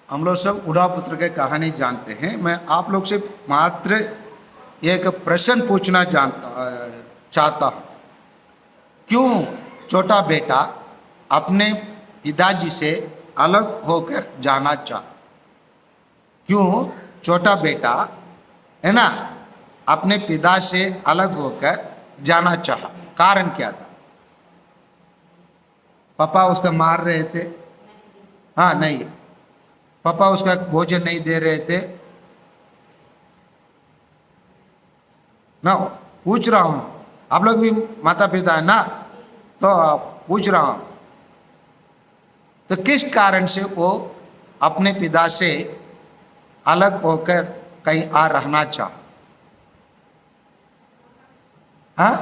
हम लोग सब उड़ा पुत्र के कहानी जानते हैं। मैं आप लोग से मात्र एक प्रश्न पूछना चाहता हूँ। क्यों छोटा बेटा अपने पिताजी से अलग होकर जाना चाहा? क्यों छोटा बेटा है ना अपने पिता से अलग होकर जाना चाहा? कारण क्या था? पापा उसका मार रहे थे? हाँ, नहीं। पापा उसका भोजन नहीं दे रहे थे? ना, पूछ रहा हूं। आप लोग भी माता पिता है ना, तो पूछ रहा हूं। तो किस कारण से वो अपने पिता से अलग होकर कहीं आ रहना चाहा? हाँ,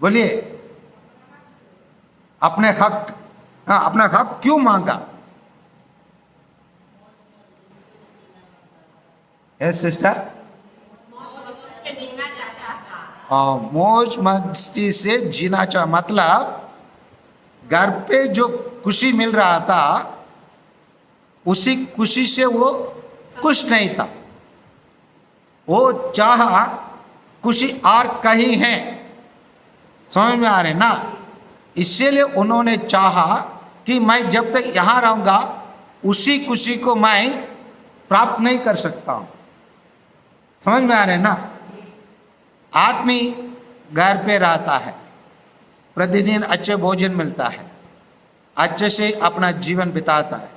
बोलिए। अपने हक, हाँ, अपना हक क्यों मांगा? सिस्टर, मौज मस्ती से जीना चाह, मतलब घर पे जो खुशी मिल रहा था उसी खुशी से वो खुश नहीं था। वो चाहा खुशी और कहीं है। समझ में आ रहे ना? इसीलिए उन्होंने चाहा कि मैं जब तक यहां रहूंगा उसी खुशी को मैं प्राप्त नहीं कर सकता हूं। समझ में आ रहे ना? आदमी घर पे रहता है, प्रतिदिन अच्छे भोजन मिलता है, अच्छे से अपना जीवन बिताता है।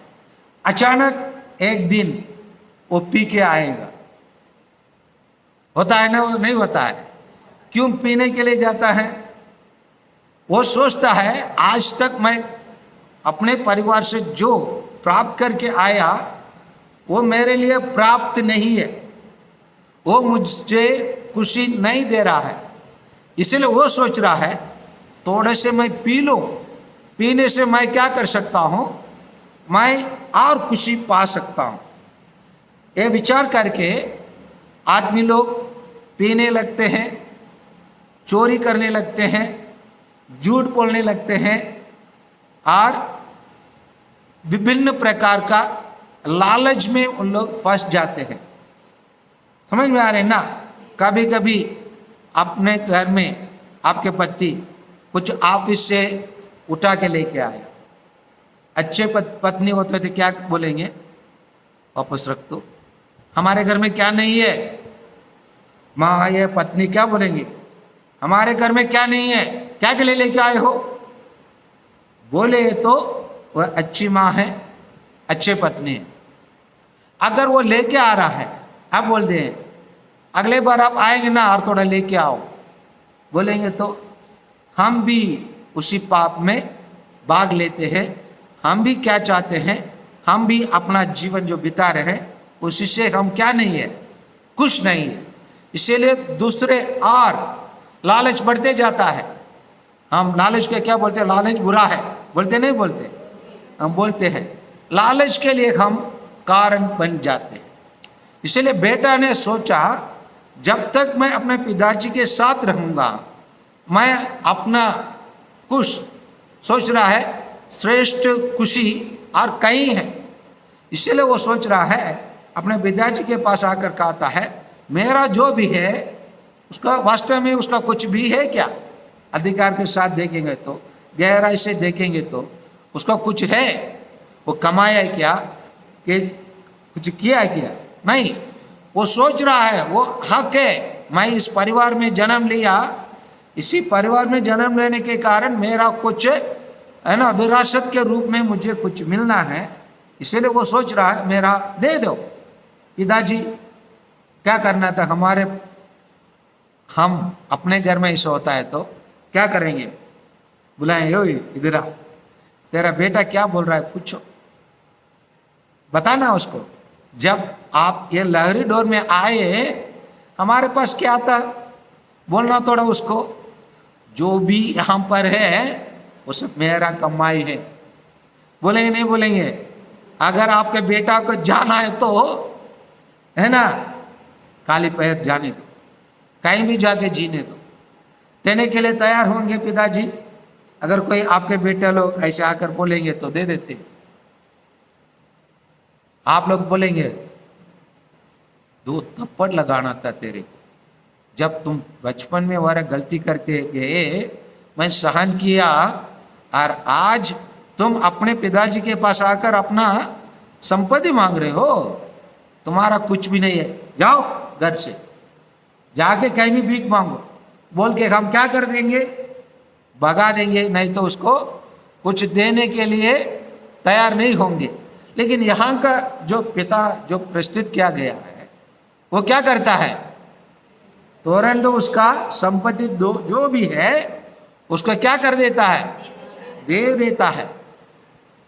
अचानक एक दिन वो पी के आएगा, होता है ना? वो नहीं होता है? क्यों पीने के लिए जाता है? वो सोचता है आज तक मैं अपने परिवार से जो प्राप्त करके आया वो मेरे लिए प्राप्त नहीं है, वो मुझे खुशी नहीं दे रहा है। इसलिए वो सोच रहा है थोड़े से मैं पी लूं, पीने से मैं क्या कर सकता हूं, मैं और खुशी पा सकता हूं। ये विचार करके आदमी लोग पीने लगते हैं, चोरी करने लगते हैं, झूठ बोलने लगते हैं और विभिन्न प्रकार का लालच में उन लोग फंस जाते हैं। समझ में आ रहे ना? कभी कभी अपने घर में आपके पति कुछ ऑफिस से उठा के लेके आए, अच्छे पत्नी होते थे, क्या बोलेंगे? वापस रख दो, हमारे घर में क्या नहीं है? माँ ये पत्नी क्या बोलेंगे? हमारे घर में क्या नहीं है, क्या के लिए लेके आए हो? बोले तो वह अच्छी माँ है, अच्छे पत्नी है। अगर वो लेके आ रहा है, आप बोल दें अगले बार आप आएंगे ना और थोड़ा लेके आओ, बोलेंगे तो हम भी उसी पाप में भाग लेते हैं। हम भी क्या चाहते हैं, हम भी अपना जीवन जो बिता रहे हैं उसी से हम क्या नहीं है, खुश नहीं है। इसीलिए दूसरे और लालच बढ़ते जाता है। हम लालच के क्या बोलते हैं? लालच बुरा है बोलते नहीं बोलते? हम बोलते हैं लालच के लिए हम कारण बन जाते हैं। इसलिए बेटा ने सोचा जब तक मैं अपने पिताजी के साथ रहूंगा मैं अपना खुश, सोच रहा है श्रेष्ठ खुशी और कहीं है। इसलिए वो सोच रहा है अपने पिताजी के पास आकर कहता है मेरा जो भी है उसका वास्तव में उसका कुछ भी है क्या? अधिकार के साथ देखेंगे तो, गहराई से देखेंगे तो उसका कुछ है? वो कमाया है क्या कि कुछ किया है क्या? नहीं। वो सोच रहा है वो हक है, मैं इस परिवार में जन्म लिया, इसी परिवार में जन्म लेने के कारण मेरा कुछ है ना विरासत के रूप में मुझे कुछ मिलना है। इसीलिए वो सोच रहा है मेरा दे दो। पिताजी क्या करना था हमारे, हम अपने घर में ऐसा होता है तो क्या करेंगे? बुलाएं, यो इधर आ, तेरा बेटा क्या बोल रहा है पूछो, बताना उसको। जब आप ये लहरी डोर में आए हमारे पास क्या था, बोलना थोड़ा उसको जो भी यहाँ पर है वो सब मेरा कमाई है। बोलेंगे नहीं बोलेंगे? अगर आपके बेटा को जाना है तो है ना काली पैर जाने दो, कहीं भी जाके जीने दो, देने के लिए तैयार होंगे पिताजी? अगर कोई आपके बेटे लोग ऐसे आकर बोलेंगे तो दे देते। आप लोग बोलेंगे 2 थप्पड़ लगाना था तेरे को, जब तुम बचपन में वह गलती करते गए मैं सहन किया, और आज तुम अपने पिताजी के पास आकर अपना संपत्ति मांग रहे हो, तुम्हारा कुछ भी नहीं है, जाओ घर से, जाके कहीं भी भीख मांगो, बोल के हम क्या कर देंगे, भगा देंगे, नहीं तो उसको कुछ देने के लिए तैयार नहीं होंगे। लेकिन यहाँ का जो पिता जो प्रस्तुत किया गया है वो क्या करता है, तुरंत उसका संपत्ति जो भी है उसको क्या कर देता है, दे देता है।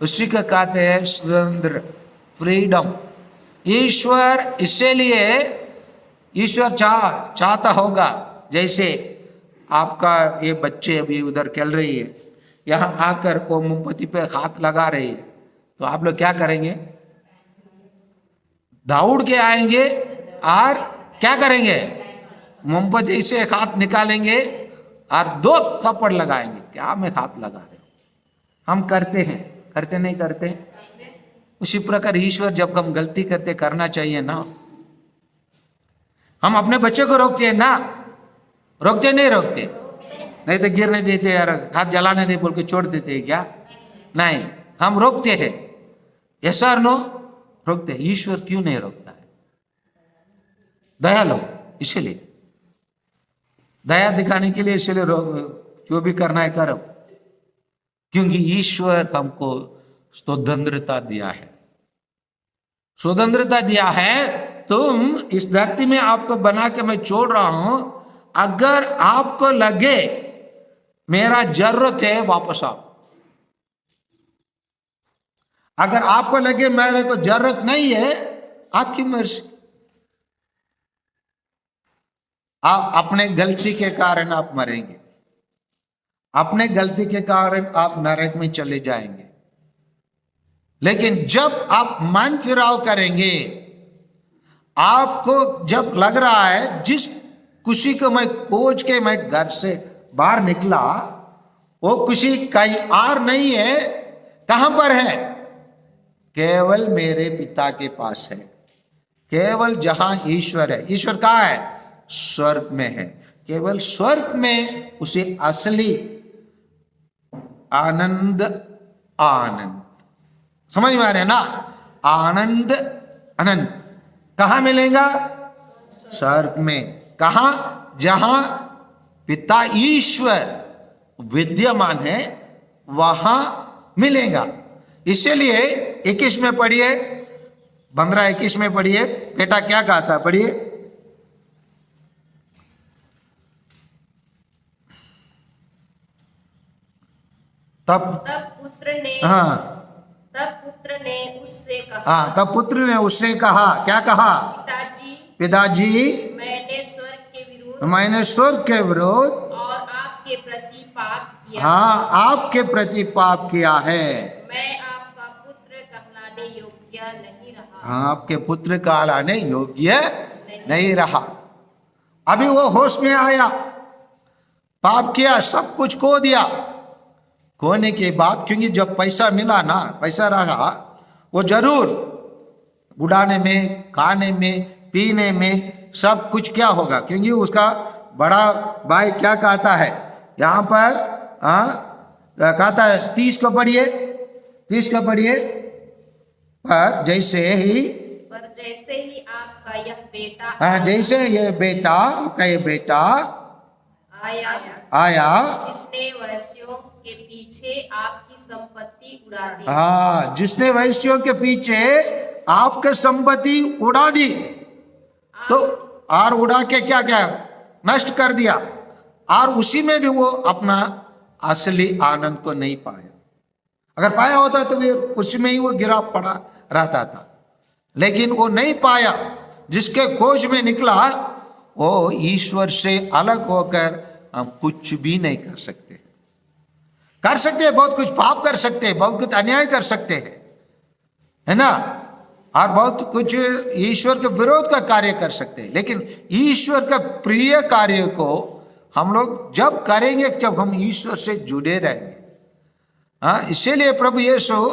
उसी का कहते हैं स्वतंत्र, फ्रीडम। ईश्वर इसीलिए ईश्वर चाहता होगा, जैसे आपका ये बच्चे अभी उधर खेल रही है, यहाँ आकर वो मोमबत्ती पे हाथ लगा रही है, तो आप लोग क्या करेंगे, दौड़ के आएंगे और क्या करेंगे, मोमबत्ती से हाथ निकालेंगे और 2 थप्पड़ लगाएंगे, क्या मैं हाथ लगा रहे हो। हम करते हैं, करते नहीं करते। उसी प्रकार ईश्वर जब हम गलती करते, करना चाहिए ना, हम अपने बच्चे को रोकते हैं ना, रोकते नहीं रोकते, नहीं तो गिरने देते यार, हाथ जलाने दे बोल के छोड़ देते हैं क्या, नहीं, हम रोकते हैं। यस और नो, रोकते हैं। ईश्वर क्यों नहीं रोकता है, दयालु, इसलिए दया दिखाने के लिए, इसलिए जो भी करना है करो, क्योंकि ईश्वर हमको स्वतंत्रता दिया है, स्वतंत्रता दिया है। तुम इस धरती में आपको बना के मैं छोड़ रहा हूं, अगर आपको लगे मेरा जरूरत है वापस आओ, अगर आपको लगे मेरे को जरूरत नहीं है, आपकी मर्जी। आप अपने गलती के कारण आप मरेंगे, अपने गलती के कारण आप नरक में चले जाएंगे। लेकिन जब आप मन फिराव करेंगे, आपको जब लग रहा है जिस खुशी को मैं खोज के मैं घर से बाहर निकला, वो खुशी कहीं और नहीं है, कहां पर है, केवल मेरे पिता के पास है, केवल जहां ईश्वर है। ईश्वर कहाँ है, स्वर्ग में है। केवल स्वर्ग में उसे असली आनंद, आनंद समझ में आ रहे ना, आनंद अनंत कहां मिलेगा, स्वर्ग में। कहां, जहां पिता ईश्वर विद्यमान है वहां मिलेगा। इसीलिए 21 में पढ़िए, 15-21 में पढ़िए, बेटा क्या कहता है, पढ़िए। तब पुत्र ने, हाँ, तब पुत्र ने उससे कहा, हाँ, तब पुत्र ने उससे कहा, क्या कहा, पिताजी मैंने स्वर्ग के विरुद्ध, मैंने स्वर्ग के विरुद्ध और आपके प्रति पाप किया, हाँ, आपके प्रति पाप किया है, मैं आपका पुत्र कहलाने योग्य नहीं रहा। हाँ, आपके पुत्र कहलाने योग्य नहीं रहा। अभी वो होश में आया, पाप किया, सब कुछ खो दिया। खोने के बाद, क्योंकि जब पैसा मिला ना, पैसा रहा, वो जरूर उड़ाने में, खाने में, पीने में सब कुछ क्या होगा, क्योंकि उसका बड़ा भाई क्या कहता है यहाँ पर, कहता है 30 को पढ़िए, 30 को पढ़िए, पर जैसे ही आपका यह बेटा, हाँ, जैसे ये बेटा, आपका ये बेटा आया, जिसने वैश्यों के पीछे आपकी संपत्ति उड़ा दी, हाँ, जिसने वैश्यों के पीछे आपके संपत्ति उड़ा दी, तो और उड़ा के क्या क्या नष्ट कर दिया, और उसी में भी वो अपना असली आनंद को नहीं पाया। अगर पाया होता तो वो उसी में ही वो गिरा पड़ा रहता था, लेकिन वो नहीं पाया। जिसके खोज में निकला वो ईश्वर से अलग होकर हम कुछ भी नहीं कर सकते। कर सकते हैं बहुत कुछ, पाप कर सकते हैं, बहुत कुछ अन्याय कर सकते हैं, है ना, और बहुत कुछ ईश्वर के विरोध का कार्य कर सकते हैं, लेकिन ईश्वर का प्रिय कार्य को हम लोग जब करेंगे, जब हम ईश्वर से जुड़े रहेंगे। हाँ, इसीलिए प्रभु यीशु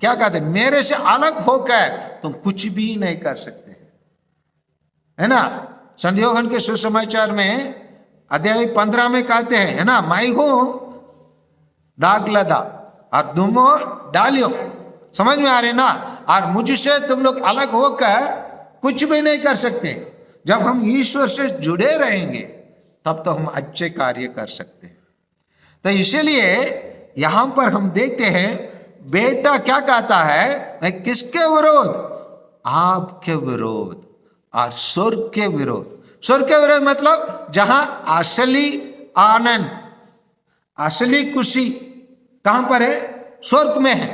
क्या कहते हैं, मेरे से अलग होकर तुम कुछ भी नहीं कर सकते, है ना। संध्योगन के सुसमाचार में अध्याय 15 में कहते हैं, है ना, मैं हूं दाग लदा और तुम डालियो, समझ में आ रहे ना। और मुझसे तुम लोग अलग होकर कुछ भी नहीं कर सकते। जब हम ईश्वर से जुड़े रहेंगे तब तो हम अच्छे कार्य कर सकते हैं। तो इसीलिए यहां पर हम देखते हैं बेटा क्या कहता है, मैं किसके विरोध, आपके विरोध और स्वर्ग के विरोध। स्वर्ग के विरोध मतलब जहां असली आनंद, असली खुशी कहां पर है, स्वर्ग में है।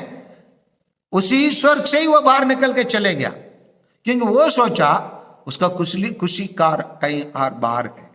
उसी स्वर्ग से ही वो बाहर निकल के चले गया, क्योंकि वो सोचा उसका खुशी कार कहीं और बाहर है।